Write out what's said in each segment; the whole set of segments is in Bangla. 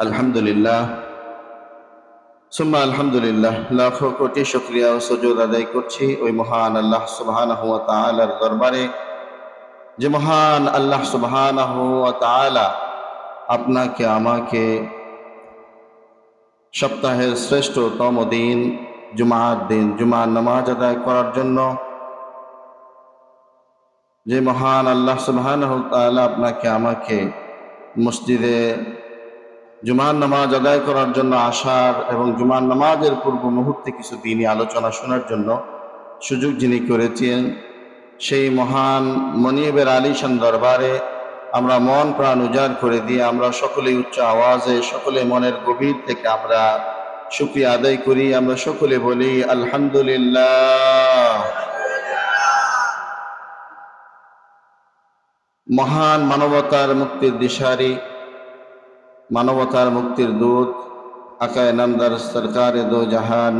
আলহামদুলিল্লাহ সুম্মা আলহামদুলিল্লাহ, লাখো কোটি শুকরিয়া ও সুজুদ আদায় করছি ওই মহান আল্লাহ সুবহানাহু ওয়া তাআলার দরবারে, যে মহান আল্লাহ সুবহানাহু ওয়া তাআলা আপনাকে আমাকে সপ্তাহের শ্রেষ্ঠতম দিন জুমার দিন জুমার নামাজ আদায় করার জন্য, যে মহান আল্লাহ সুবহানাহু ওয়া তাআলা আপনাকে আমাকে মসজিদে জুমার নামাজ আদায় করার জন্য আসার এবং জুমার নামাজের পূর্ব মুহূর্তে কিছু দিনই আলোচনা শোনার জন্য সুযোগ যিনি করেছেন, সেই মহান মনিবের আলিশান দরবারে আমরা মন প্রাণ উজাড় করে দিয়ে আমরা সকলেই উচ্চ আওয়াজে, সকলে মনের গভীর থেকে আমরা শুকরিয়া আদায় করি। আমরা সকলে বলি আলহামদুলিল্লাহ। মহান মানবতার মুক্তির দিশারি, মানবতার মুক্তির দূত আকায়ে নামদার সরকারে দো জাহান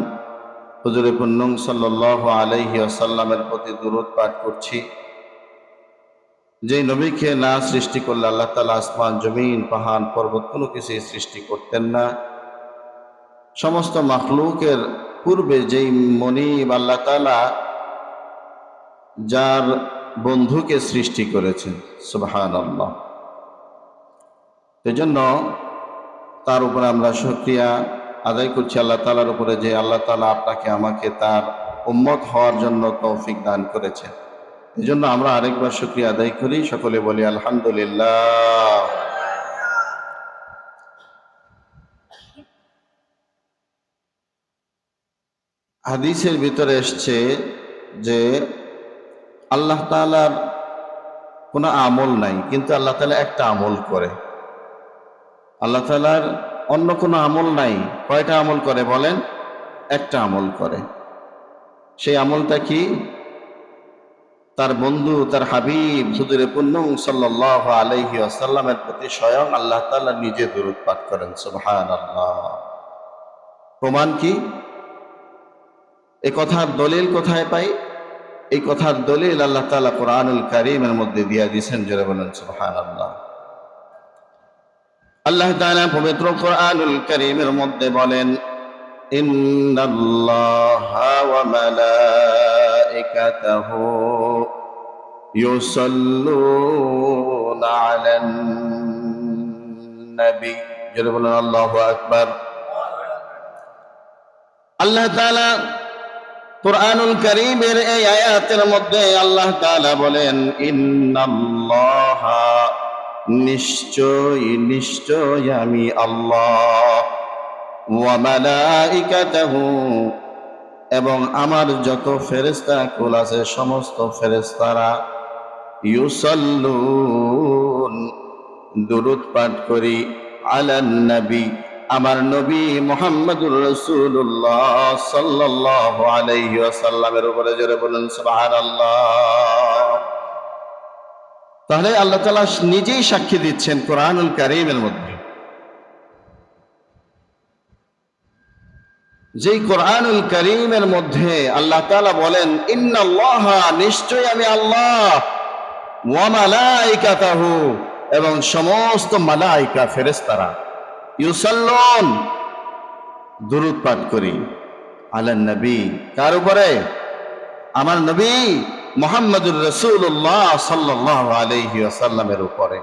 হুজুরে পুন্নুং সাল্লাল্লাহু আলাইহি ওয়াসাল্লামের প্রতি দুরূদ পাঠ করছি। যেই নবীকে না সৃষ্টি করলে আল্লাহ তাআলা আসমান জমিন পাহাড় পর্বত কোনো কিছুই সৃষ্টি করতেন না। সমস্ত মাখলুকের পূর্বে যেই মনিব আল্লাহ তাআলা যার বন্ধুকে সৃষ্টি করেছেন, সুবহানাল্লাহ। এজন্য তার উপরে আমরা শুকরিয়া আদায় করছি আল্লাহ তাআলার উপরে, যে আল্লাহ তাআলা আপনাকে আমাকে তার উম্মত হওয়ার জন্য তৌফিক দান করেছেন। এজন্য আমরা আরেকবার শুকরিয়া আদায় করি, সকলে বলি আলহামদুলিল্লাহ। হাদিসের ভিতরে এসছে যে আল্লাহ তাআলার কোনো আমল নাই, কিন্তু আল্লাহ তাআলা একটা আমল করে। আল্লাহ তাআলার অন্য কোনো আমল নাই। কয়টা আমল করে বলেন? একটা আমল করে। সেই আমলটা কি? তার বন্ধু, তার হাবিব হুজুরে পুন্নুং সাল্লাল্লাহু আলাইহি ওয়াসাল্লামের প্রতি স্বয়ং আল্লাহ তাআলা নিজে দুরূদ পাঠ করেন। সুবহানাল্লাহ। প্রমাণ কি? এই কথার দলিল কোথায় পাই? এই কথার দলিল আল্লাহ তাআলা কোরআনুল কারীমের মধ্যে দিয়ে দিয়েছেন। জোরে বলেন সুবহানাল্লাহ। আল্লাহ তাআলা পবিত্র কোরআনুল কারীমের মধ্যে বলেন, ইন্নাল্লাহা ওয়া মালাইকাতাহু ইউসাল্লুনা আলান নবী। জোরে বলেন আল্লাহু আকবার। আল্লাহ তাআলা কোরআনুল কারীমের এই আয়াতের মধ্যে আল্লাহ তাআলা বলেন, ইন্নাল্লাহা নিশ্চয় নিশ্চয় আমি আল্লাহ, ওয়া মালাইকাতাহু এবং আমার যত ফেরেশতা কুল আছে সমস্ত ফেরেশতারা, ইউসাল্লুন দুরূদ পাঠ করি, আলান নবী আমার নবী মুহাম্মদুর রাসূলুল্লাহ সাল্লাল্লাহু আলাইহি ওয়াসাল্লামের উপরে। জোরে বলেন সুবহানাল্লাহ। তাহলে আল্লাহ তাআলা নিজেই সাক্ষী দিচ্ছেন কোরআনুল কারীমের মধ্যে, যেই কোরআনুল কারীমের মধ্যে আল্লাহ তাআলা বলেন, ইন্নাল্লাহা নিশ্চয় আমি আল্লাহ, ওয়া মালাইকাতাহু এবং সমস্ত মালাইকা ফেরেশতারা, ইউসাল্লুন দুরূদ পাঠ করি, আলান নবী কার উপরে? আমার নবী মুহাম্মদুর রাসূলুল্লাহ সাল্লাল্লাহু আলাইহি ওয়াসাল্লামের উপরে।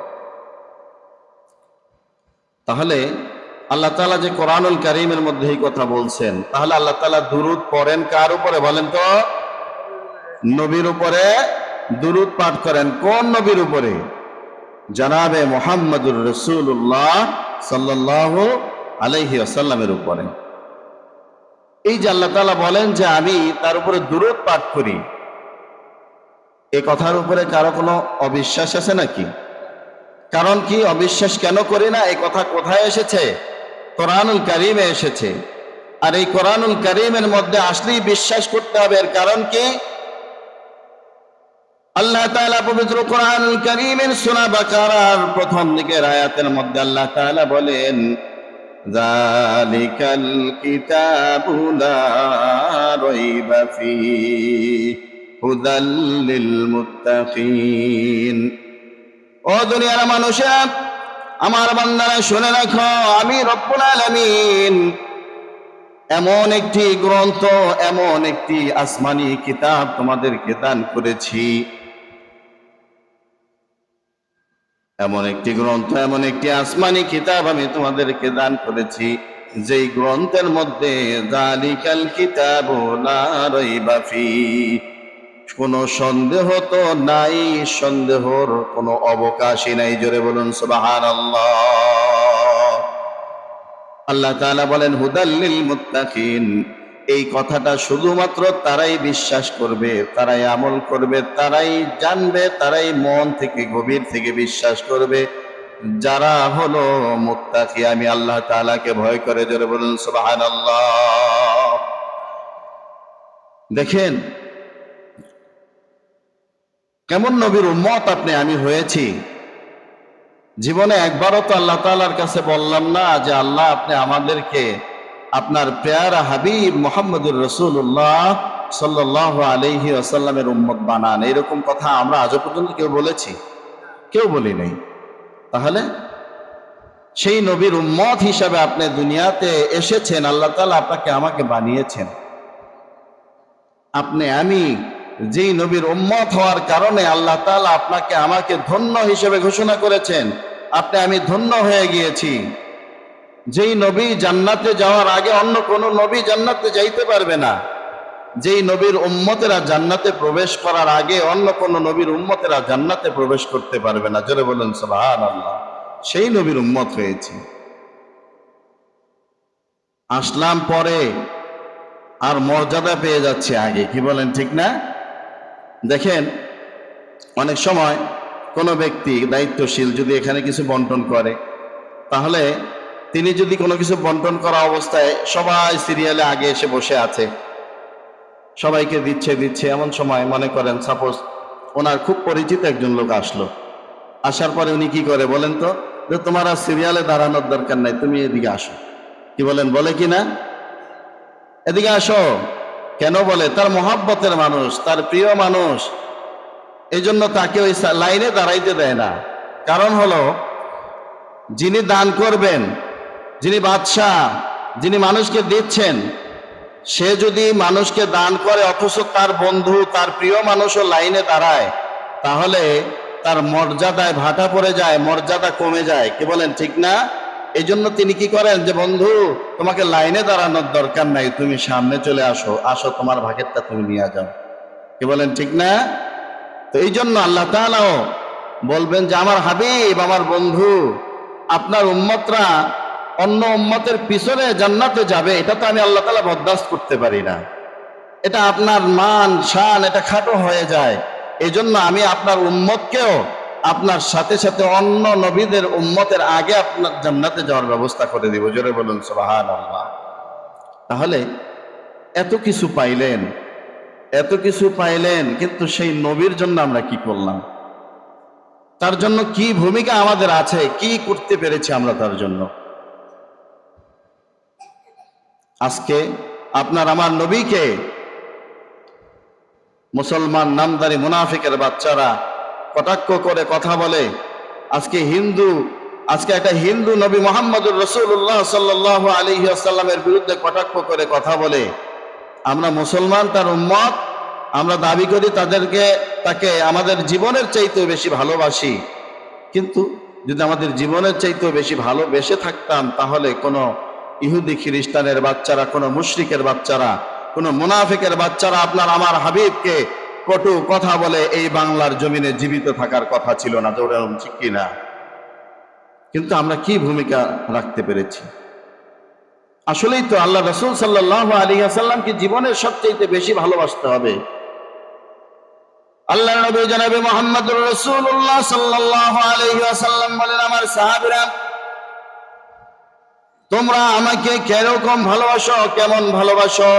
তাহলে আল্লাহ তাআলা যে কোরআনুল কারীমের মধ্যে এই কথা বলছেন, তাহলে আল্লাহ তাআলা দুরূদ পড়েন কার উপরে বলেন তো? নবীর উপরে দুরূদ পাঠ করেন। কোন নবীর উপরে? জনাবে মুহাম্মদুর রাসূলুল্লাহ সাল্লাল্লাহু আলাইহি ওয়াসাল্লামের উপরে। এই যে আল্লাহ তাআলা বলেন যে আমি তার উপরে দুরূদ পাঠ করি, এই কথার উপরে কারো কোনো অবিশ্বাস আছে নাকি? কারণ কি? অবিশ্বাস কেন করি না? এই কথা কোথায় এসেছে? কোরআনুল কারীমে এসেছে। আর এই কোরআনুল কারীমের মধ্যে আসলেই বিশ্বাস করতে হবে। এর কারণ কি? আল্লাহ তাআলা পবিত্র কোরআনুল কারীমের সূরা বাকারার প্রথম দিকের আয়াতের মধ্যে আল্লাহ তাআলা বলেন, যালিকাল কিতাবু লা রাইবা ফীহি হুদাল লিল মুত্তাকিন। ও দুনিয়ার মানুষেরা, আমার বান্দারা শুনে রাখো, আমি রব্বুল আলামিন এমন একটি গ্রন্থ, এমন একটি আসমানি কিতাব তোমাদেরকে দান করেছি। এমন একটি গ্রন্থ, এমন একটি আসমানি কিতাব আমি তোমাদেরকে দান করেছি, যেই গ্রন্থের মধ্যে যালিকাল কিতাবু লা রাইবা ফীহ, কোনো সন্দেহ তো নাই, সন্দেহর কোনো অবকাশই নাই। জোরে বলুন সুবহানাল্লাহ। আল্লাহ তাআলা বলেন হুদাল্লিল মুত্তাকিন, এই কথাটা শুধুমাত্র তারাই বিশ্বাস করবে, তারাই আমল করবে, তারাই জানবে, তারাই মন থেকে গভীর থেকে বিশ্বাস করবে, যারা হলো মুত্তাকি, আমি আল্লাহ তাআলাকে ভয় করে। জোরে বলুন সুবহানাল্লাহ। দেখেন কেমন নবীর উম্মত আমি হয়েছি। জীবনে একবারও তো আল্লাহ তাআলার কাছে বললাম না যে আল্লাহ আপনি আমাদেরকে আপনার পেয়ারা হাবিব মুহাম্মদুর রাসূলুল্লাহ সাল্লাল্লাহু আলাইহি ওয়াসাল্লামের উম্মত বানান। এরকম কথা আমরা আজও পর্যন্ত কেউ বলেছি? কেউ বলি নাই। তাহলে সেই নবীর উম্মত হিসাবে আপনি দুনিয়াতে এসেছেন, আল্লাহ তাআলা আপনাকে আমাকে বানিয়েছেন। আমি যেই নবীর উম্মত হওয়ার কারণে আল্লাহ তাআলা আপনাকে আমাকে ধন্য হিসেবে ঘোষণা করেছেন। আমি ধন্য হয়ে গিয়েছি। যেই নবী জান্নাতে যাওয়ার আগে অন্য কোনো নবী জান্নাতে যাইতে পারবে না, যেই নবীর উম্মতেরা জান্নাতে প্রবেশ করার আগে অন্য কোনো নবীর উম্মতেরা জান্নাতে প্রবেশ করতে পারবে না। জোরে বলুন সুবহানাল্লাহ। সেই নবীর উম্মত হয়েছে। আসলাম পরে আর মর্যাদা পেয়ে যাচ্ছে আগে, কি বলেন ঠিক না? দেখেন অনেক সময় কোনো ব্যক্তি দায়িত্বশীল যদি এখানে কিছু বন্টন করে, তাহলে তিনি যদি কোনো কিছু বন্টন করা অবস্থায় সবাই সিরিয়ালে আগে এসে বসে আছে, সবাইকে দিচ্ছে, এমন সময় মনে করেন সাপোজ ওনার খুব পরিচিত একজন লোক আসলো, আসার পরে উনি কি করে বলেন তো, যে তোমার আর সিরিয়ালে দাঁড়ানোর দরকার নাই, তুমি এদিকে আসো। কি বলেন, বলে কি না? এদিকে আসো। কেন বলে? তার মহাব্বতের মানুষ, তার প্রিয় মানুষ, এই জন্য তাকে ওই লাইনে দাঁড়াইতে দেয় না। কারণ হলো যিনি দান করবেন, যিনি বাদশাহ, যিনি মানুষকে দিচ্ছেন, সে যদি মানুষকে দান করে অথচ তার বন্ধু, তার প্রিয় মানুষও লাইনে দাঁড়ায়, তাহলে তার মর্যাদায় ভাটা পড়ে যায়, মর্যাদা কমে যায়। কি বলেন ঠিক না? এই জন্য তিনি কি করেন, যে বন্ধু তোমাকে লাইনে দাঁড়ানোর দরকার নাই, তুমি সামনে চলে আসো, আসো তোমার ভাগেরটা তুমি নিয়ে যাও। কি বলেন ঠিক না? তো এই জন্য আল্লাহ তাআলাও বলবেন যে আমার হাবিব, আমার বন্ধু, আপনার উম্মতরা অন্য উম্মতের পিছনে জান্নাতে যাবে, এটা তো আমি আল্লাহ তাআলা বরদাস্ত করতে পারি না। এটা আপনার মান শান, এটা খাটো হয়ে যায়। এই জন্য আমি আপনার উম্মতকেও আপনার সাথে সাথে অন্য নবীদের উম্মতের আগে আপনার জান্নাতে যাওয়ার ব্যবস্থা করে দিব। জোরে বলুন সুবহানাল্লাহ। তাহলে এত কিছু পাইলেন, এত কিছু পাইলেন, কিন্তু সেই নবীর জন্য আমরা কি করলাম? তার জন্য কি ভূমিকা আমাদের আছে? কি করতে পেরেছি আমরা তার জন্য? আজকে আপনার আমার নবীকে মুসলমান নামদারি মুনাফিকের বাচ্চারা কটাক্ষ করে কথা বলে। আজকে একটা হিন্দু নবী মুহাম্মদুর রাসূলুল্লাহ সাল্লাল্লাহু আলাইহি ওয়াসাল্লামের বিরুদ্ধে কটাক্ষ করে কথা বলে। আমরা মুসলমান, তার উম্মত, আমরা দাবি করি তাকে আমাদের জীবনের চাইতেও বেশি ভালোবাসি। কিন্তু যদি আমাদের জীবনের চাইতেও বেশি ভালোবেসে থাকতাম, তাহলে কোনো ইহুদি খ্রিস্টানের বাচ্চারা, কোনো মুশরিকের বাচ্চারা, কোনো মুনাফিকের বাচ্চারা আপনার আমার হাবিবকে কটু কথা বলে এই বাংলার জমিনে জীবিত থাকার কথা ছিল না। জোরে ঠিক কিনা? কিন্তু আমরা কি ভূমিকা রাখতে পেরেছি? আসলেই তো আল্লাহ রাসূল সাল্লাল্লাহু আলাইহি ওয়াসাল্লামকে জীবনের সবচেয়ে বেশি ভালোবাসতে হবে। আল্লাহ নবী জনাবে মুহাম্মদুর রাসূলুল্লাহ সাল্লাল্লাহু আলাইহি ওয়াসাল্লাম বলেন, আমার সাহাবীরা তোমরা আমাকে কিরকম ভালোবাসো, কেমন ভালোবাসো?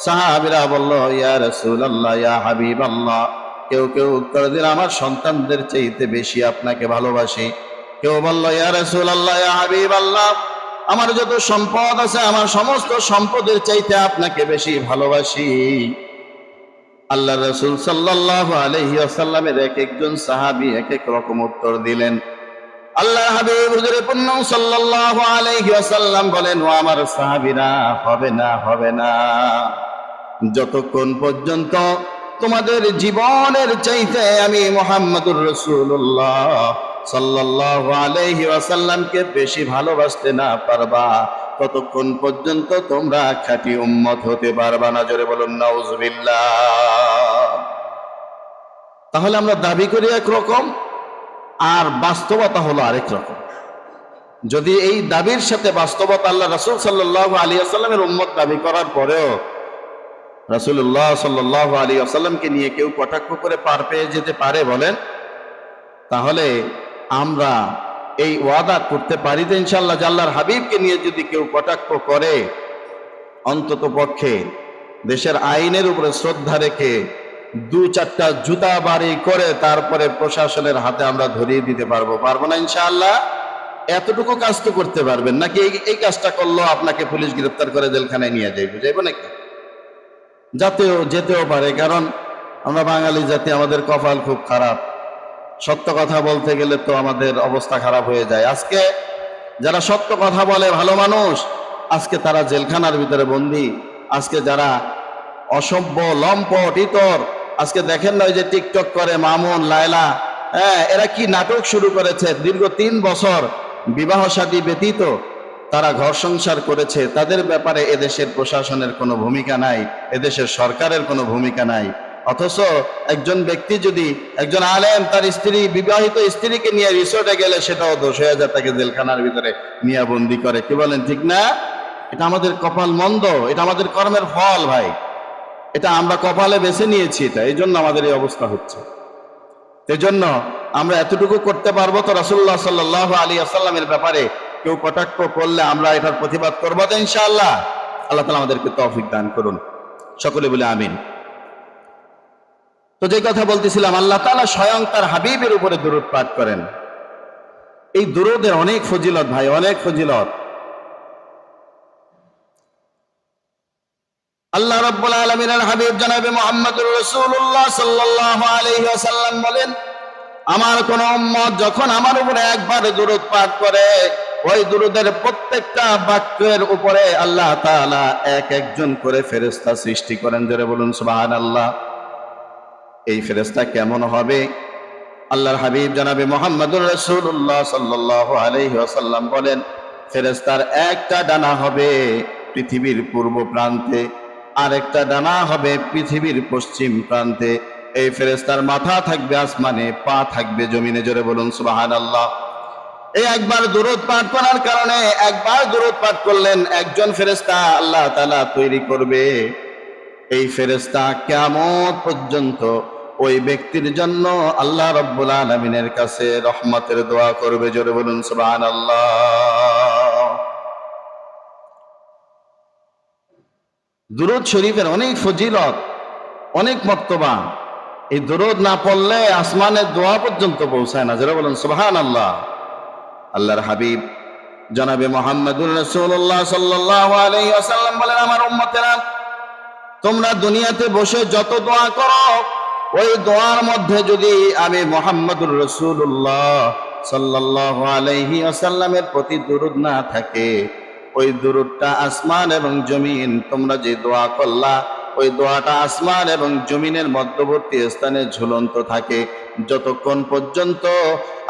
সাহাবীরা বলল, ইয়া রাসূলুল্লাহ, ইয়া হাবিবাল্লাহ। কেউ উত্তর দিল, আমার সন্তানদের চাইতে বেশি আপনাকে ভালোবাসি। কেউ বলল, ইয়া রাসূলুল্লাহ, ইয়া হাবিবাল্লাহ, আমার যত সম্পদ আছে, আমার সমস্ত সম্পদের চাইতে আপনাকে বেশি ভালোবাসি। আল্লাহ রাসূল সাল্লাল্লাহু আলাইহি ওয়াসাল্লামের এক একজন সাহাবী এক এক রকম উত্তর দিলেন। আল্লাহ হাবিব হুজুরে পুন্নম সাল্লাল্লাহু আলাইহি ওয়াসাল্লাম বলেন, ও আমার সাহাবীরা, হবে না, হবে না, যতক্ষণ পর্যন্ত তোমাদের জীবনের চাইতে আমি মুহাম্মদুর রাসূলুল্লাহ সাল্লাল্লাহু আলাইহি ওয়াসাল্লামকে বেশি ভালোবাসতে না পারবা, ততক্ষণ পর্যন্ত তোমরা খাঁটি উম্মত হতে পারবা না। জোরে বলুন নাউজুবিল্লাহ। তাহলে আমরা দাবি করি একরকম, আর বাস্তবতা হলো আরেক রকম। যদি এই দাবির সাথে বাস্তবতা, আল্লাহ রাসূল সাল্লাল্লাহু আলাইহি ওয়াসাল্লামের উম্মত দাবি করার পরেও রাসূলুল্লাহ সাল্লাল্লাহু আলাইহি ওয়াসাল্লামকে নিয়ে কেউ কটাক্ষ করে পার পেয়ে যেতে পারে বলেন? তাহলে আমরা এই ওয়াদা করতে পারি যে ইনশাআল্লাহ যে আল্লাহর হাবিবকে নিয়ে যদি কেউ কটাক্ষ করে, অন্তত পক্ষে দেশের আইনের উপরে শ্রদ্ধা রেখে দু চারটা জুতা বাড়ি করে তারপরে প্রশাসনের হাতে আমরা ধরিয়ে দিতে পারবো, পারবো না ইনশাআল্লাহ? এতটুকু কাজ তো করতে পারবেন নাকি? এই কাজটা করলো আপনাকে পুলিশ গ্রেফতার করে জেলখানায় নিয়ে যাইবো নাকি? যেতেও পারে, কারণ আমরা বাঙালি জাতি, আমাদের কপাল খুব খারাপ। সত্য কথা বলতে গেলে তো আমাদের অবস্থা খারাপ হয়ে যায়। আজকে যারা সত্য কথা বলে, ভালো মানুষ, আজকে তারা জেলখানার ভিতরে বন্দী। আজকে যারা অসভ্য, লম্পট, ইতর, আজকে দেখেন না ওই যে টিকটক করে মামুন, লায়লা, এরা কি নাটক শুরু করেছে। দীর্ঘ 3 বছর বিবাহ শাদী ব্যতীত তারা ঘর সংসার করেছে। তাদের ব্যাপারে এদেশের প্রশাসনের কোনো ভূমিকা নাই, এদেশের সরকারের কোনো ভূমিকা নাই। অথচ একজন ব্যক্তি যদি, একজন আলেম তার স্ত্রী, বিবাহিত স্ত্রীকে নিয়ে রিসোর্টে গেলে সেটাও দোষ হয়ে যায়, তাকে জেলখানার ভিতরে নিয়ে বন্দি করে। কি বলেন, ঠিক না? এটা আমাদের কপাল মন্দ, এটা আমাদের কর্মের ফল ভাই। এটা আমরা কপালে বেছে নিয়েছি, এটা এই জন্য আমাদের এই অবস্থা হচ্ছে। এই জন্য আমরা এতটুকু করতে পারবো তো, রাসূলুল্লাহ সাল্লাল্লাহু আলাইহি ওয়াসাল্লামের ব্যাপারে কেউ কটাক্ষ করলে আমরা এটার প্রতিবাদ করবো তো ইনশাআল্লাহ। আল্লাহ তাআলা আমাদেরকে তৌফিক দান করুন, সকলে বলে আমিন। তো যে কথা বলতেছিলাম, আল্লাহ তাআলা স্বয়ং তার হাবিবের উপরে দুরূদ পাঠ করেন। এই দুরূদের অনেক ফজিলত ভাই, অনেক ফজিলত। আল্লাহ রাব্বুল আলামিনের হাবিব জনাবে মুহাম্মদুর রাসূলুল্লাহ সাল্লাল্লাহু আলাইহি ওয়াসাল্লাম বলেন, আমার কোন উম্মত যখন আমার উপরে একবার দুরূদ পাঠ করে, ওই দুরূদের প্রত্যেকটা বাক্যের উপরে আল্লাহ তাআলা এক একজন করে ফেরেশতা সৃষ্টি করেন। জোরে বলুন সুবহানাল্লাহ। এই ফেরেশতা কেমন হবে? আল্লাহর হাবিব জনাবে মুহাম্মদুর রাসূলুল্লাহ সাল্লাল্লাহু আলাইহি ওয়াসাল্লাম বলেন, ফেরেশতার একটা ডানা হবে পৃথিবীর পূর্ব প্রান্তে, আর একটা ডানা হবে পৃথিবীর পশ্চিম প্রান্তে। এই ফেরেশতার মাথা থাকবে আসমানে, পা থাকবে জমিনে। জোরে বলুন সুবহানাল্লাহ। এই একবার দুরূদ পাঠ করার কারণে, একবার দুরূদ পাঠ করলেন, একজন ফেরেশতা আল্লাহ তাআলা তৈরি করবে। এই ফেরেশতা কিয়ামত পর্যন্ত ওই ব্যক্তির জন্য আল্লাহ রাব্বুল আলামিনের কাছে রহমতের দোয়া করবে। জোরে বলুন সুবহানাল্লাহ। দুরূদ শরীফের অনেক ফজিলত, অনেক মর্তবা। এই দুরূদ না পড়লে আসমানের দোয়া পর্যন্ত পৌঁছায় না। যারা বলেন সুবহানাল্লাহ। আল্লাহর হাবিব জনাবে মুহাম্মদুর রাসূলুল্লাহ সাল্লাল্লাহু আলাইহি ওয়াসাল্লাম বলেন, আমার উম্মতেরা, তোমরা দুনিয়াতে বসে যত দোয়া করো, ওই দোয়ার মধ্যে যদি আমি মুহাম্মদুর রাসূলুল্লাহ সাল্লাল্লাহু আলাইহি ওয়াসাল্লামের প্রতি দুরূদ না থাকে, ওই দুরূদটা আসমান এবং জমিন, তোমরা যে দোয়া করলা, ওই দোয়াটা আসমান এবং জমিনের মধ্যবর্তী স্থানে ঝুলন্ত থাকে। যতক্ষণ পর্যন্ত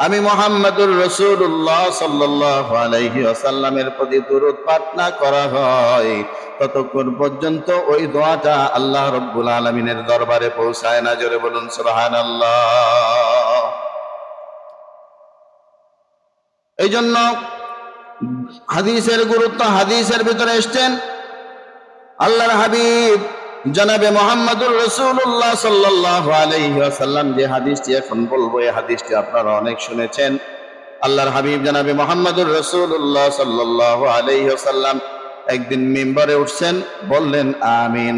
আমি মুহাম্মদুর রাসূলুল্লাহ সাল্লাল্লাহু আলাইহি ওয়াসাল্লামের প্রতি দুরূদ পাঠ না করা হয়, ততক্ষণ পর্যন্ত ওই দোয়াটা আল্লাহ রাব্বুল আলামিনের দরবারে পৌঁছায় না। জোরে বলুন সুবহানাল্লাহ। এই জন্য হাদিসের গুরুত্ব, হাদিসের ভিতরে এসেছেন আল্লাহর হাবিব জনাবে মুহাম্মদুর রাসূলুল্লাহ সাল্লাল্লাহু আলাইহি ওয়াসাল্লাম যে হাদিসটি এখন বলবো, এই হাদিসটি আপনারা অনেক শুনেছেন। আল্লাহর হাবিব জনাবে মুহাম্মদুর রাসূলুল্লাহ সাল্লাল্লাহু আলাইহি ওয়াসাল্লাম একদিন মিম্বরে উঠছেন, বললেন আমিন।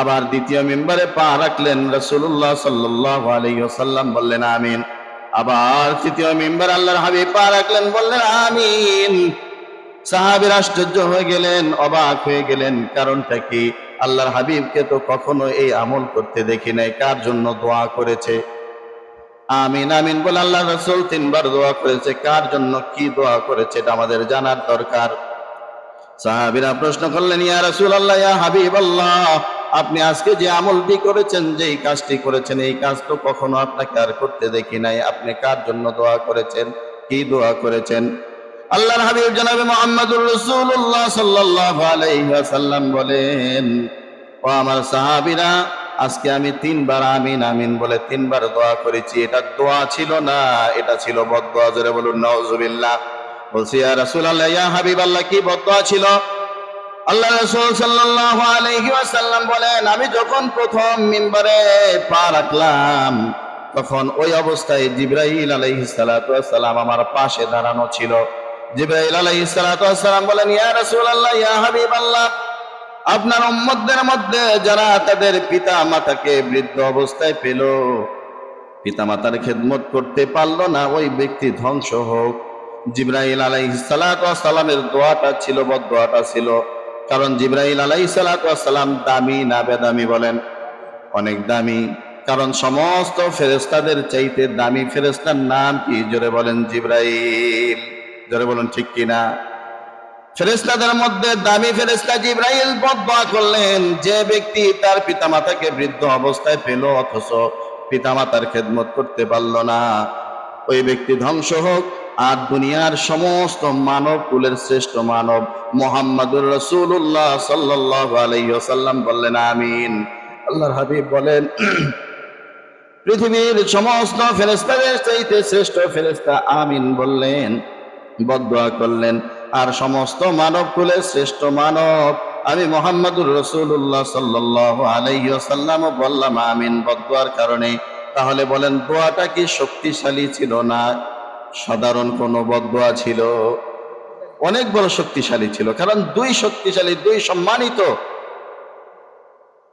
আবার দ্বিতীয় মিম্বরে পা রাখলেন, রাসূলুল্লাহ সাল্লাল্লাহু আলাইহি ওয়াসাল্লাম বললেন আমিন। আবার তৃতীয় মিম্বর আল্লাহর হাবিব পা রাখলেন, বললেন আমিন। সাহাবীরা আশ্চর্য হয়ে গেলেন, অবাক হয়ে গেলেন। কারণটা কি? আল্লাহর হাবিবকে তো কখনো এই আমল করতে দেখি নাই। কার জন্য দোয়া করেছে? আমিন আমিন বলে আল্লাহ রাসূল তিনবার দোয়া করেছে। কার জন্য কি দোয়া করেছে এটা আমাদের জানার দরকার। সাহাবীরা প্রশ্ন করলেন, ইয়া রাসূলুল্লাহ, ইয়া হাবিবাল্লাহ, আপনি আজকে যে আমলটি করেছেন, যেই কাজটি করেছেন, এই কাজ তো কখনো আপনাকে আর করতে দেখি নাই। আপনি কার জন্য দোয়া করেছেন, কি দোয়া করেছেন? আল্লাহর হাবিব জনাবে মুহাম্মদুর রাসূলুল্লাহ সাল্লাল্লাহু আলাইহি ওয়াসাল্লাম বলেন, ও আমার সাহাবীরা, আজকে আমি তিনবার আমিন আমিন বলে তিনবার দোয়া করেছি। এটা দোয়া ছিল না, এটা ছিল বদদোয়া। জোরে বলুন নাউজুবিল্লাহ। বলছি, ইয়া রাসূলুল্লাহ, ইয়া হাবিবাল্লাহ, কি বদদোয়া ছিল? আল্লাহ রাসূল সাল্লাল্লাহু আলাইহি ওয়াসাল্লাম বলেন, আমি যখন প্রথম মিম্বারে পা রাখলাম, তখন ওই অবস্থায় জিবরাইল আলাইহিস সালাতু ওয়াস সালাম আমার পাশে দাঁড়ানো ছিল। জিবরাইল আলাইহিস সালাতু ওয়াস সালাম বলেন, ইয়া রাসূলুল্লাহ, ইয়া হাবিবাল্লাহ, আপনার উম্মতদের মধ্যে যারা তাদের পিতা মাতাকে বৃদ্ধ অবস্থায় পেল, পিতা মাতার খেদমত করতে পারলো না, ওই ব্যক্তি ধ্বংস হোক। জিবরাইল আলাইহিস সালাতু ওয়াস সালামের দোয়াটা ছিল, বদদোয়াটা ছিল। কারণ জিবরাইল আলাইহিস সালাতু ওয়াস সালাম দামি না বেদামি? বলেন, অনেক দামি। কারণ সমস্ত ফেরেশতাদের চাইতে দামি ফেরেশতার নাম কি? জোরে বলেন, জিবরাইল। জোরে বলেন, ঠিক কিনা? ফেরেশতাদের মধ্যে দামি ফেরেশতা জিবরাইল বদদোয়া করলেন, যে ব্যক্তি তার পিতামাতাকে বৃদ্ধ অবস্থায় পেল অথচ পিতামাতার খেদমত করতে পারল না, ওই ব্যক্তি ধ্বংস হোক। আর দুনিয়ার সমস্ত মানব কুলের শ্রেষ্ঠ মানব মুহাম্মদুর রাসূলুল্লাহ সাল্লাল্লাহু আলাইহি ওয়াসাল্লাম বললেন, আমিন। আল্লাহর হাবিব বলেন, পৃথিবীর সমস্ত ফেরেশতাদের চাইতে শ্রেষ্ঠ ফেরেশতা আমিন বললেন, বদদোয়া করলেন। আর সমস্ত মানব কুলের শ্রেষ্ঠ মানব আমি মুহাম্মদুর রাসূলুল্লাহ সাল্লাল্লাহু আলাইহি ওয়াসাল্লাম বললাম আমিন, বদদোয়ার কারণে। তাহলে বলেন, দোয়াটা কি শক্তিশালী ছিল না সাধারণ কোনো বদদোয়া ছিল? অনেক বড় শক্তিশালী ছিল। কারণ দুই শক্তিশালী, দুই সম্মানিত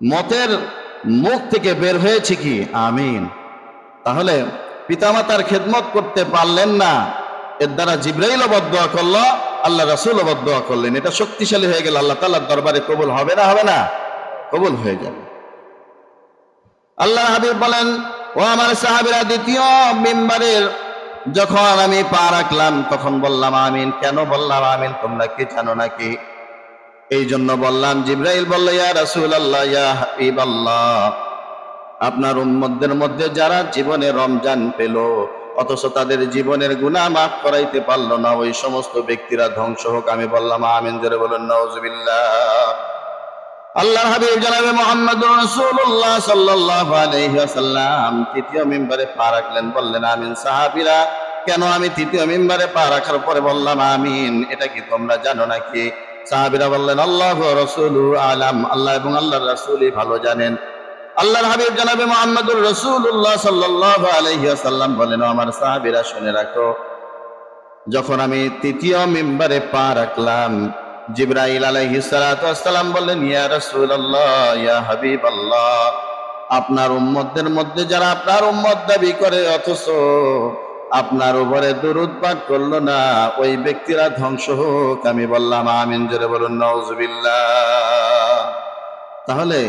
মতের মুখ থেকে বের হয়েছে কি? আমিন। তাহলে পিতামাতার খেদমত করতে পারলেন না, এর দ্বারা জিবরাইল বদদোয়া করলো, আল্লাহ রাসূল বদদোয়া করলেন। এটা শক্তিশালী হয়ে গেল, আল্লাহ তাআলার দরবারে কবুল হবে না? হবে না? কবুল হয়ে যাবে। আল্লাহ হাবিব বলেন, ও আমার সাহাবীরা, দ্বিতীয় মিম্বারের যখন আমি পা রাখলাম তখন বললাম আমিন। কেন বললাম আমিন তোমরা কি জানো নাকি? এই জন্য বললাম, জিবরাইল বলল, ইয়া রাসূলুল্লাহ, ইয়া হাবিবাল্লাহ, আপনার উম্মতদের মধ্যে যারা জীবনে রমজান পেল অথচ তাদের জীবনের গুনাহ মাফ করাইতে পারল না, ওই সমস্ত ব্যক্তিরা ধ্বংস হোক। আমি বললাম আমিন। জোরে বলুন নাউজুবিল্লাহ। আল্লাহর হাবিব জনাবে মুহাম্মদুর রাসূলুল্লাহ সাল্লাল্লাহু আলাইহি ওয়াসাল্লাম তৃতীয় মিম্বারে পা রাখলেন, বললেন আমিন। সাহাবীরা, কেন আমি তৃতীয় মিম্বারে পা রাখার পরে বললাম আমিন, এটা কি তোমরা জানো নাকি? সাহাবীরা বললেন, আল্লাহু ওয়া রাসূলুহু আলাম, আল্লাহ এবং আল্লাহর রাসূলই ভালো জানেন। আল্লাহর হাবিব জনাবে মুহাম্মদুর রাসূলুল্লাহ সাল্লাল্লাহু আলাইহি ওয়াসাল্লাম বলেন, আমার সাহাবীরা শুনে রাখো, যখন আমি তৃতীয় মিম্বারে পা রাখলাম, জিবরাইল আলাইহিস সালাতু ওয়াস সালাম বললেন, ইয়া রাসূলুল্লাহ, ইয়া হাবিবাল্লাহ, আপনার উম্মতদের মধ্যে যারা আপনার উম্মত দাবি করে অথচ আপনার উপরে দুরূদ পাঠ করলো না, ওই ব্যক্তিরা ধ্বংস হোক। আমি বললাম আমিন। জোরে বলুন নাউজুবিল্লাহ। তাহলে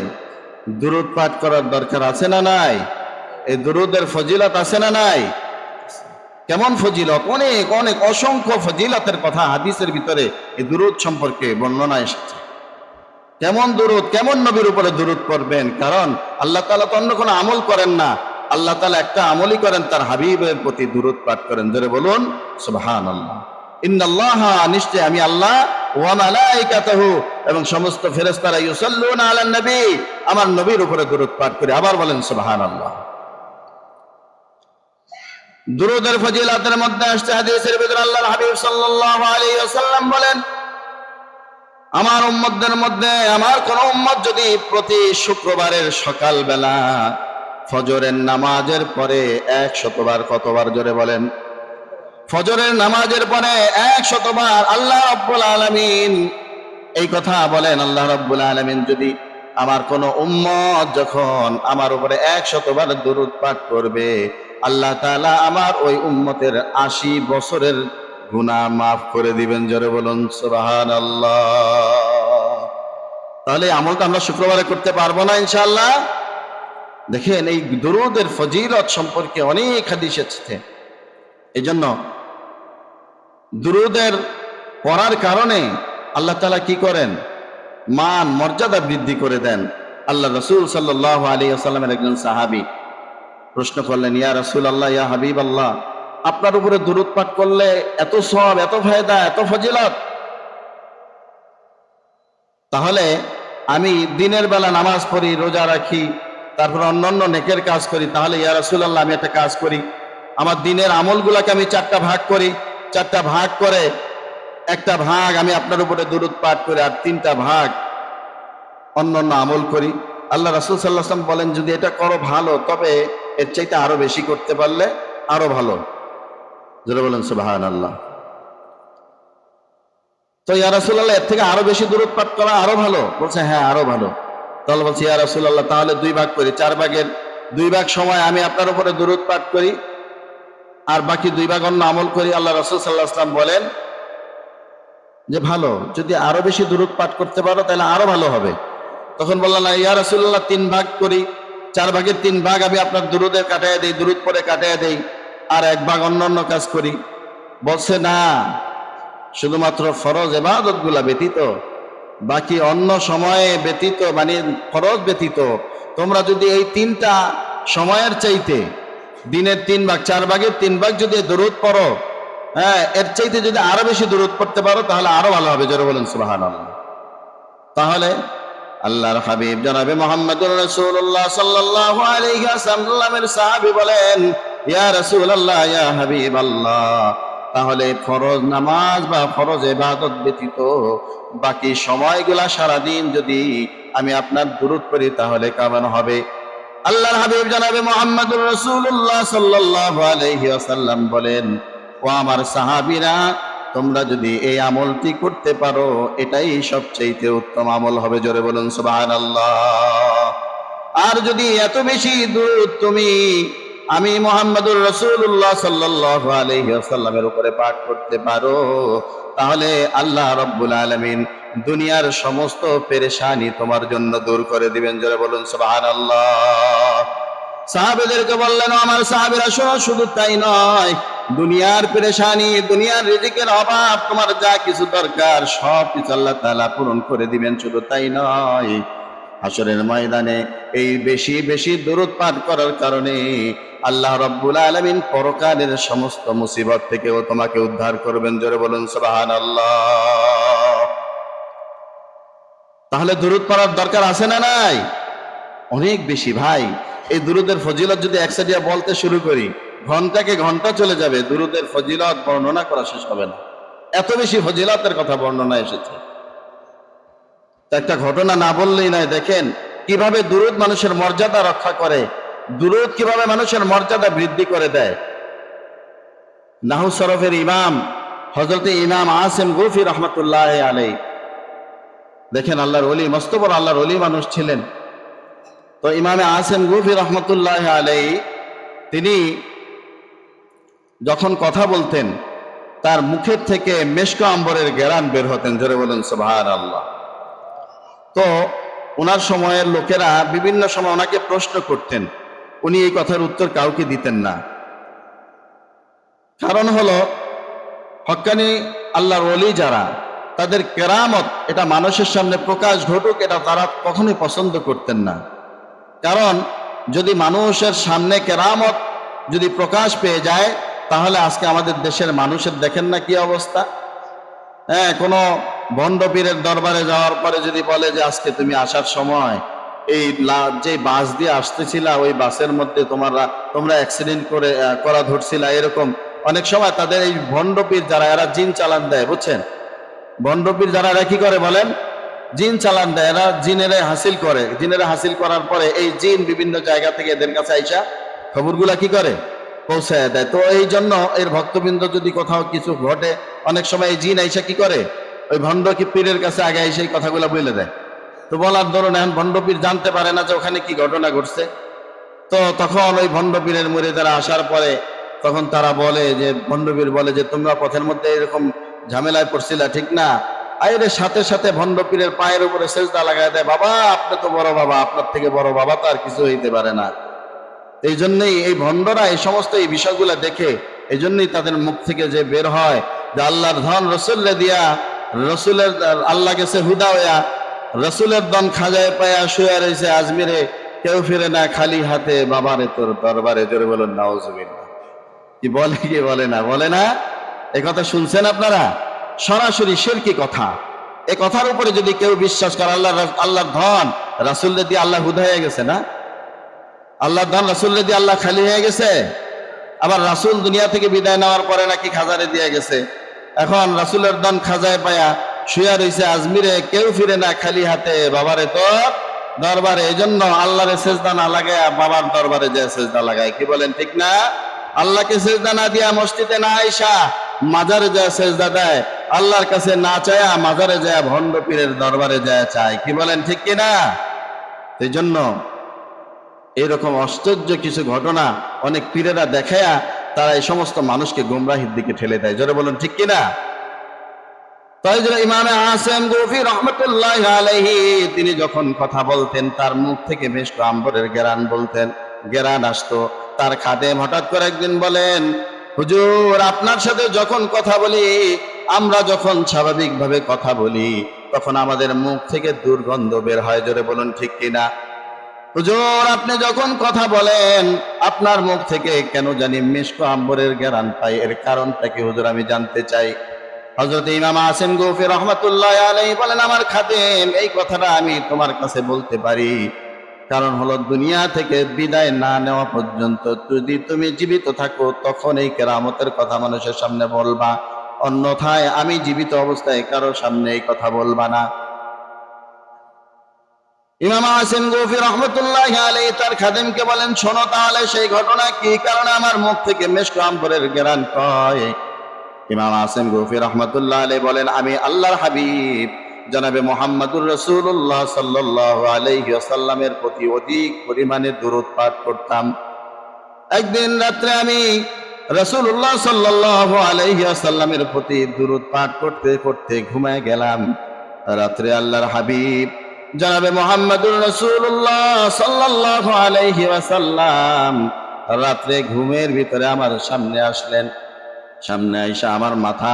দুরূদ পাঠ করার দরকার আছে না নাই? এই দুরূদের ফজিলত আছে না নাই? কেমন ফজিলত? অনেক অনেক অসংখ্য ফজিলতের কথা হাদিসের ভিতরে এই দুরূদ সম্পর্কে বর্ণনা এসেছে। কেমন দুরূদ, কেমন নবীর উপরে দুরূদ পড়বেন? কারণ আল্লাহ তাআলা তো অন্য কোনো আমল করেন না, আল্লাহ তাআলা একটা আমলই করেন, তার হাবিবের প্রতি দুরূদ পাঠ করেন। জোরে বলুন সুবহানাল্লাহ। ইন্নাল্লাহা, নিশ্চয় আমি আল্লাহ, ওয়া মালাইকাতুহু, এবং সমস্ত ফেরেশতারা, ইউসাল্লুনা আলান নবী, আমার নবীর উপরে দুরূদ পাঠ করে। আবার বলেন সুবহানাল্লাহ। দুরূদের ফজিলতের মধ্যে আসছে হাদিসের ভিতরে আল্লাহর হাবিব সাল্লাল্লাহু আলাইহি ওয়াসাল্লাম বলেন, আমার উম্মতদের মধ্যে আমার কোন উম্মত যদি প্রতি শুক্রবারের সকাল বেলা ফজরের নামাজের পরে 100 বার, কতবার? জোরে বলেন। ফজরের নামাজের পরে 100 বার আল্লাহ রাব্বুল আলামিন এই কথা বলেন, আল্লাহ রাব্বুল আলামিন যদি আমার কোন উম্মত যখন আমার উপরে 100 বার দুরূদ পাঠ করবে, আল্লাহ তাআলা আমার ওই উম্মতের 80 বছরের গুনাহ মাফ করে দিবেন। জোরে বলুন সুবহানাল্লাহ। তাহলে আমলটা আমরা শুক্রবারে করতে পারবো না ইনশাআল্লাহ? দেখেন এই দুরূদের ফজিলত সম্পর্কে অনেক হাদিস এসেছে। এই জন্য দুরূদের পড়ার কারণে আল্লাহ তাআলা কি করেন, মান মর্যাদা বৃদ্ধি করে দেন। আল্লাহ রাসূল সাল্লাল্লাহু আলাইহি ওয়াসাল্লামের একজন সাহাবী প্রশ্ন করলেন, ইয়া রাসূলুল্লাহ, ইয়া হাবিবাল্লাহ, আপনার উপরে দুরূদ পাঠ করলে এত সওয়াব, এত ফায়দা, এত ফজিলত, তাহলে আমি দিনের বেলা নামাজ পড়ি, রোজা রাখি, তারপর অন্যান্য নেকের কাজ করি, তাহলে ইয়া রাসূলুল্লাহ আমি একটা কাজ করি, আমার দিনের আমলগুলোকে আমি 4টা ভাগ করি, 4টা ভাগ করে একটা ভাগ আমি আপনার উপরে দুরূদ পাঠ করি, আর 3টা ভাগ অন্যান্য আমল করি। আল্লাহ রাসূল সাল্লাল্লাহু আলাইহি ওয়াসাল্লাম বলেন, যদি এটা করো ভালো, তবে এর চাইতে আরো বেশি করতে পারলে আরো ভালো। যারা বলেন সুবহানাল্লাহ। তো ইয়া রাসূলুল্লাহ, এর থেকে আরো বেশি দুরূদ পাঠ করা আরো ভালো? বলছে হ্যাঁ, আরো ভালো। তাহলে বলছে, ইয়া রাসূলুল্লাহ, তাহলে 2 ভাগ করি, 4 ভাগের 2 ভাগ সময় আমি আপনার উপরে দুরূদ পাঠ করি, আর বাকি 2 ভাগ অন্য আমল করি। আল্লাহ রাসূল সাল্লাল্লাহু আলাইহি ওয়াসাল্লাম বলেন যে ভালো, যদি আরো বেশি দুরূদ পাঠ করতে পারো তাহলে আরো ভালো হবে। তখন বললেন, ইয়া রাসূলুল্লাহ, 3 ভাগ করি, 4 ভাগের 3 ভাগ আমি আপনার দুরূদে কাটাইয়া দেই, দুরূদ পরে কাটাইয়া দেই, আর 1 ভাগ অন্যান্য কাজ করি। বলছে না, শুধুমাত্র ফরজ ইবাদত গুলা ব্যতীত, বাকি অন্য সময়ে ব্যতীত, মানে ফরজ ব্যতীত, তোমরা যদি এই 3টা সময়ের চাইতে দিনের 3 ভাগ, 4 ভাগের 3 ভাগ যদি দুরূদ পড়ো, হ্যাঁ, এর চাইতে যদি আরো বেশি দুরূদ পড়তে পারো তাহলে আরো ভালো হবে। জোরে বলেন সুবহানাল্লাহ। তাহলে আল্লাহর হাবিব জনাবে মুহাম্মদুর রাসূলুল্লাহ সাল্লাল্লাহু আলাইহি ওয়াসাল্লামের সাহাবী বলেন, ইয়া রাসূলুল্লাহ, ইয়া হাবিবাল্লাহ, তাহলে ফরজ নামাজ বা ফরজ ইবাদত ব্যতীত বাকি সময়গুলা সারাদিন যদি আমি আপনার দুরূদ পড়ি তাহলে কেমন হবে? আল্লাহর হাবিব জনাবে মুহাম্মদুর রাসূলুল্লাহ সাল্লাল্লাহু আলাইহি ওয়াসাল্লাম বলেন, ও আমার সাহাবীরা, তোমরা যদি এই আমলটি করতে পারো এটাই সবচেয়ে উত্তম আমল হবে। জোরে বলুন সুবহানাল্লাহ। আর যদি এত বেশি দুরূদ তুমি আমি মুহাম্মদুর রাসূলুল্লাহ সাল্লাল্লাহু আলাইহি ওয়াসাল্লামের উপরে পাঠ করতে পারো, তাহলে আল্লাহ রাব্বুল আলামিন দুনিয়ার সমস্ত পেরেশানি তোমার জন্য দূর করে দিবেন। জোরে বলুন সুবহানাল্লাহ। সাহাবীদেরকে বললেন, আমার সাহাবীরা শোনো, শুধু তাই নয়, দুনিয়ার পেরেশানি, দুনিয়ার রিজিকের অভাব, তোমার যা কিছু দরকার সব কিছু আল্লাহ তাআলা পূরণ করে দিবেন। শুধু তাই নয়, হাশরের ময়দানে এই বেশি বেশি দুরূদ পাঠ করার কারণে আল্লাহ রাব্বুল আলামিন পরকালের সমস্ত মুসিবত থেকেও তোমাকে উদ্ধার করবেন। জোরে বলুন সুবহানাল্লাহ। তাহলে দুরূদ পড়ার দরকার আছে না নাই? অনেক বেশি ভাই। এই দুরূদের ফজিলত যদি একসাথে বলতে শুরু করি, ঘন্টাকে ঘন্টা চলে যাবে, দুরূদের ফজিলত বর্ণনা করা শেষ হবে না। এত বেশি ফজিলতের কথা বর্ণনা এসেছে। একটা ঘটনা না বললেই নয়। দেখেন কিভাবে দুরূদ মানুষের মর্যাদা রক্ষা করে, দুরূদ কিভাবে মানুষের মর্যাদা বৃদ্ধি করে দেয়। নাহু শরফের ইমাম হযরত ইমাম আসিম গুফি রাহমাতুল্লাহি আলাইহি, দেখেন আল্লাহর ওলি, মস্ত বড় আল্লাহর ওলি মানুষ ছিলেন। তো ইমামে আসিম গুফি রাহমাতুল্লাহি আলাইহি তিনি যখন কথা বলতেন তার মুখের থেকে মেশক আম্বরের ঘ্রাণ বের হতেন। জোরে বলুন সুবহানাল্লাহ। তো ওনার সময়ের লোকেরা বিভিন্ন সময় ওনাকে প্রশ্ন করতেন, উনি এই কথার উত্তর কাউকে দিতেন না। কারণ হলো, হক্কানি আল্লাহর ওলি যারা, তাদের কেরামত এটা মানুষের সামনে প্রকাশ ঘটুক, এটা তারা কখনোই পছন্দ করতেন না। কারণ যদি মানুষের সামনে কেরামত যদি প্রকাশ পেয়ে যায়, তাহলে আজকে আমাদের দেশের মানুষের দেখেন না কি অবস্থা। হ্যাঁ, কোনো ভণ্ড পীরের দরবারে যাওয়ার পরে যদি বলে যে আজকে তুমি আসার সময় এই যে বাস দিয়ে আসতেছিলা, ওই বাসের মধ্যে তোমরা অ্যাক্সিডেন্ট করা ধরছিলা, এরকম অনেক সময় তাদের এই ভণ্ড পীর যারা, এরা জিন চালান দেয়, বুঝছেন? ভণ্ড পীর যারা এরা কি করে বলেন? জিন চালান দেয়। এরা জিনেরে হাসিল করে, জিনেরে হাসিল করার পরে এই জিন বিভিন্ন জায়গা থেকে এদের কাছে আইসা খবরগুলা কি করে? পৌঁছায় দেয়। তো এই জন্য এর ভক্তবৃন্দ যদি কোথাও কিছু ঘটে, অনেক সময় এই জিন আইসা কি করে? ওই ভণ্ড কি পীরের কাছে আগে এসে এই কথাগুলো বলে দেয়। তো বলার ধরুন এখন ভণ্ড পীর জানতে পারে না যে ওখানে কি ঘটনা ঘটছে। তো তখন ওই ভণ্ড পীরের মুরিদেরা আসার পরে তখন তারা বলে যে, ভণ্ড পীর বলে যে তোমরা পথের মধ্যে এরকম ঝামেলায় পড়ছিলা, ঠিক না? আইরে সাথে সাথে ভণ্ড পীরের পায়ের উপরে সেজদা লাগায় দেয়, বাবা আপনি তো বড় বাবা, আপনার থেকে বড় বাবা তো আর কিছু হইতে পারে না। এই জন্যই এই ভণ্ডরা এই সমস্ত এই বিষয়গুলো দেখে, এই জন্যই তাদের মুখ থেকে যে বের হয় যে আল্লাহর ধন রসুল্লে দিয়া, রসুলের আল্লাহ গেছে হুদা হইয়া, রসুলের ধন খাজায় পায়া শুয়ে রয়েছে আজমিরে, কেউ ফিরে না খালি হাতে, বাবারে তোর দরবারে। জোরে বলুন নাউজুবিল্লাহ। কি বলে কি বলে না, বলে না? এ কথা শুনছেন আপনারা? সরাসরি শিরকি কথা। এ কথার উপরে যদি কেউ বিশ্বাস করে, আল্লাহর ধন রাসূলকে দিয়ে আল্লাহ হুদা হয়ে গেছে না? আল্লাহর ধন রাসূলকে দিয়ে আল্লাহ খালি হয়ে গেছে? আবার রাসূল দুনিয়া থেকে বিদায় নেওয়ার পরে নাকি খাজারে দিয়ে গেছে। এখন রাসূলের ধন খাজায় পায়া শুয়া রইছে আজমিরে, কেউ ফিরে না খালি হাতে, বাবারে তোর দরবারে। এই জন্য আল্লাহরে সেজদা না লাগায় বাবার দরবারে যে সেজদা লাগায়। কি বলেন ঠিক না? আল্লাহকে সেজদা না দিয়া মসজিদে না আইসা মাজারে যায় সেজদা দেয়, আল্লাহর কাছে না চায়া মাজারে যায় ভণ্ড পীরের দরবারে যায় চায়। কি বলেন ঠিক কিনা? এই জন্য এরকম আশ্চর্য কিছু ঘটনা অনেক পীরেরা দেখায়া তারা এই সমস্ত মানুষকে গোমরাহির দিকে ঠেলে দেয়। জোরে বলুন ঠিক কিনা? তাই জন্য ইমামে আসেম গফি রহমতুল্লাহ আলাইহি তিনি যখন কথা বলতেন, তার মুখ থেকে বেশ আম্বরের গেরান বলতেন, গেরান আসতো। তার খাদেম হঠাৎ করে একদিন বলেন, হুজুর আপনার সাথে যখন কথা বলি, আমরা যখন স্বাভাবিকভাবে কথা বলি, তখন আমাদের মুখ থেকে দুর্গন্ধ বের হয়। জোরে বলুন ঠিক কিনা? হুজুর আপনি যখন কথা বলেন, আপনার মুখ থেকে কেন জানি মিশক আম্বরের গেরান পাই, এর কারণটা কি হুজুর আমি জানতে চাই। হযরত ইমাম আসেম গফি রহমাতুল্লাহ আলাইহি বলেন, আমার খাদেম এই কথাটা আমি তোমার কাছে বলতে পারি, কারণ হলো দুনিয়া থেকে বিদায় না নেওয়া পর্যন্ত যদি তুমি জীবিত থাকো, তখন এই কেরামতের কথা মানুষের সামনে বলবা, অন্যথায় আমি জীবিত অবস্থায় কারো সামনে এই কথা বলবা না। ইমাম আসেম গফি রহমতুল্লাহ আলাইহি তার খাদেমকে বলেন, শোনো তাহলে সেই ঘটনা কি কারণে আমার মুখ থেকে মিশক আম্বরের গেরান কয়। ইমাম আসেম গফি রহমতুল্লাহ আলাইহি বলেন, আমি আল্লাহর হাবিব জনাবে মুহাম্মদুর রাসূলুল্লাহ সাল্লাল্লাহু আলাইহি ওয়াসাল্লামের প্রতি অধিক পরিমাণে দুরূদ পাঠ করতাম। একদিন রাত্রে আমি রাসূলুল্লাহ সাল্লাল্লাহু আলাইহি ওয়াসাল্লামের প্রতি দুরূদ পাঠ করতে করতে ঘুমায় গেলাম। রাত্রে আল্লাহর হাবিব জনাবে মুহাম্মদুর রাসূলুল্লাহ সাল্লাল্লাহু আলাইহি ওয়াসাল্লাম রাত্রে ঘুমের ভিতরে আমার সামনে আসলেন। সামনে আইসা আমার মাথা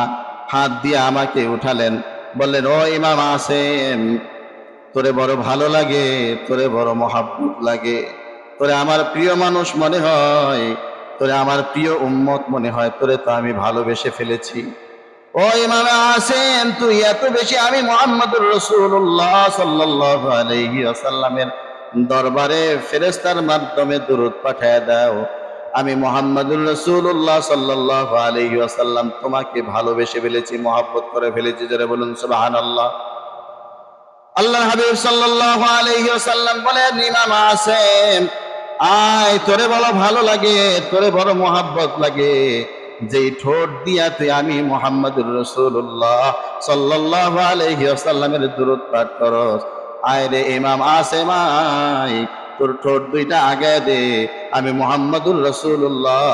হাত দিয়ে আমাকে উঠালেন, বললেন, ও ইমাম আসেম তোরে বড় ভালো লাগে, তোরে বড় মহাব্বত লাগে, তোরে আমার প্রিয় মানুষ মনে হয়, তোরে আমার প্রিয় উম্মত মনে হয়, তোরে তো আমি ভালোবেসে ফেলেছি। ও ইমাম আসেম তুই এত বেশি আমি মুহাম্মদুর রাসূলুল্লাহ সাল্লাল্লাহু আলাইহি ওয়াসাল্লামের দরবারে ফেরেশতার মাধ্যমে দুরূদ পাঠায় দাও, আমি মুহাম্মদুর রাসূলুল্লাহ সাল্লাল্লাহু আলাইহি ওয়াসাল্লাম তোমাকে ভালোবেসে ফেলেছি, মহব্বত করে ফেলেছি। যারা বলুন সুবহানাল্লাহ। আল্লাহর হাবিব সাল্লাল্লাহু আলাইহি ওয়াসাল্লাম বলেন, ইমাম আসেম আয়, তোরে বড় ভালো লাগে, তোরে বড় মহব্বত লাগে, যেই ঠোঁট দিয়া তুই আমি মুহাম্মদুর রাসূলুল্লাহ সাল্লাল্লাহু আলাইহি ওয়াসাল্লামের দুরূদ পাঠ করস, আয় রে ইমাম আসেম আয়, তোর ঠোঁট দুইটা আগে দে, আমি মুহাম্মদুর রাসূলুল্লাহ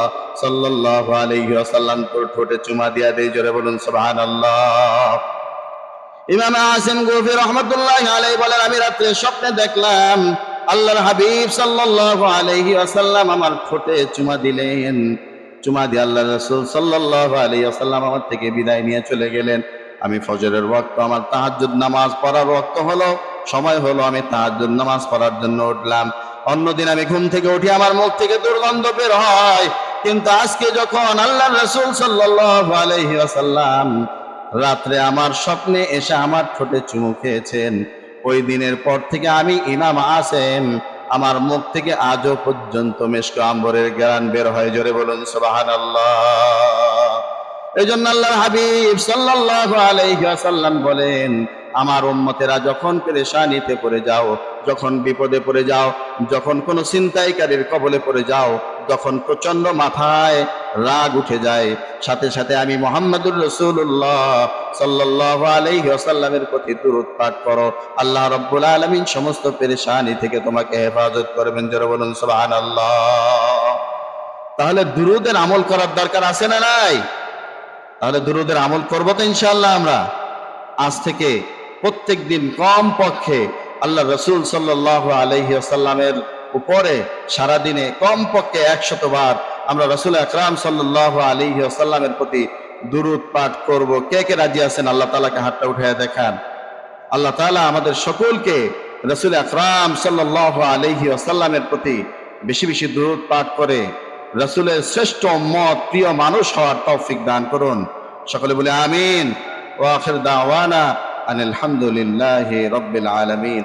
সাল্লাল্লাহু আলাইহি ওয়াসাল্লাম তোর ঠোঁটে চুমা দিয়া দেই। জোরে বলুন সুবহানাল্লাহ। ইমাম আসেম গফি রাহমাতুল্লাহ আলাইহি বলেন, আমি রাতে স্বপ্নে দেখলাম আল্লাহর হাবিব সাল্লাল্লাহু আলাইহি ওয়াসাল্লাম আমার ঠোঁটে চুমা দিলেন। চুমা দিয়ে আল্লাহর রাসূল সাল্লাল্লাহু আলাইহি ওয়াসাল্লাম আমার থেকে বিদায় নিয়ে চলে গেলেন। আমি ফজরের ওয়াক্ত, আমার তাহাজ্জুদ নামাজ পড়ার ওয়াক্ত হলো, সময় হলো, আমি তাহাজ্জুদ নামাজ পড়ার জন্য উঠলাম। অন্যদিন আমি ঘুম থেকে উঠি আমার মুখ থেকে দুর্গন্ধ বের হয়, কিন্তু আজকে যখন আল্লাহর রাসূল সাল্লাল্লাহু আলাইহি ওয়াসাল্লাম রাত্রে আমার স্বপ্নে এসে আমার ঠোঁটে চুমু খেয়েছেন, ওই দিনের পর থেকে আমি ইমাম আসেম আমার মুখ থেকে আজও পর্যন্ত মিশক আম্বরের ঘ্রাণ বের হয়। জোরে বলুন সুবহানাল্লাহ। এই জন্য আল্লাহর হাবিব সাল্লাল্লাহু আলাইহি ওয়াসাল্লাম বলেন, আমার উম্মতেরা যখন পেরেশানিতে পড়ে যাও, যখন বিপদে পড়ে যাও, যখন কোনো ছিনতাইকারীর কবলে পড়ে যাও, যখন প্রচন্ড মাথায় রাগ উঠে যায়, সাথে সাথে আমি মুহাম্মদুর রাসূলুল্লাহ সাল্লাল্লাহু আলাইহি ওয়াসাল্লামের প্রতি দুরূদ পাঠ করো, আল্লাহ রাব্বুল আলামিন সমস্ত পেরেশানি থেকে তোমাকে হেফাজত করবেন। জোরে বলুন সুবহানাল্লাহ। তাহলে দুরূদের আমল করার দরকার আছে না নাই? তাহলে দুরূদের আমল করবো তো ইনশাআল্লাহ আমরা। আজ থেকে প্রত্যেক দিন কম পক্ষে আল্লাহ রসুল সাল্লাল্লাহু আলাইহি ওয়াসাল্লামের উপরে সারাদিনে কম পক্ষে 100 বার আমরা রসুল আকরাম সাল্লাল্লাহু আলাইহি ওয়াসাল্লামের প্রতি দুরূদ পাঠ করব। কে কে রাজি আছেন? আল্লাহ তাআলাকে হাতটা উঠায় দেখান। আল্লাহ তাআলা আমাদের সকলকে রসুল আকরাম সাল্লাল্লাহু আলাইহি ওয়াসাল্লামের প্রতি বেশি বেশি দুরূদ পাঠ করে রসুলের শ্রেষ্ঠ উম্মত প্রিয় মানুষ হওয়ার তৌফিক দান করুন। সকলে বলে আমিন। ওয়া আখির দাওয়ানা আনিল হামদুলিল্লাহি রাব্বিল আলামিন।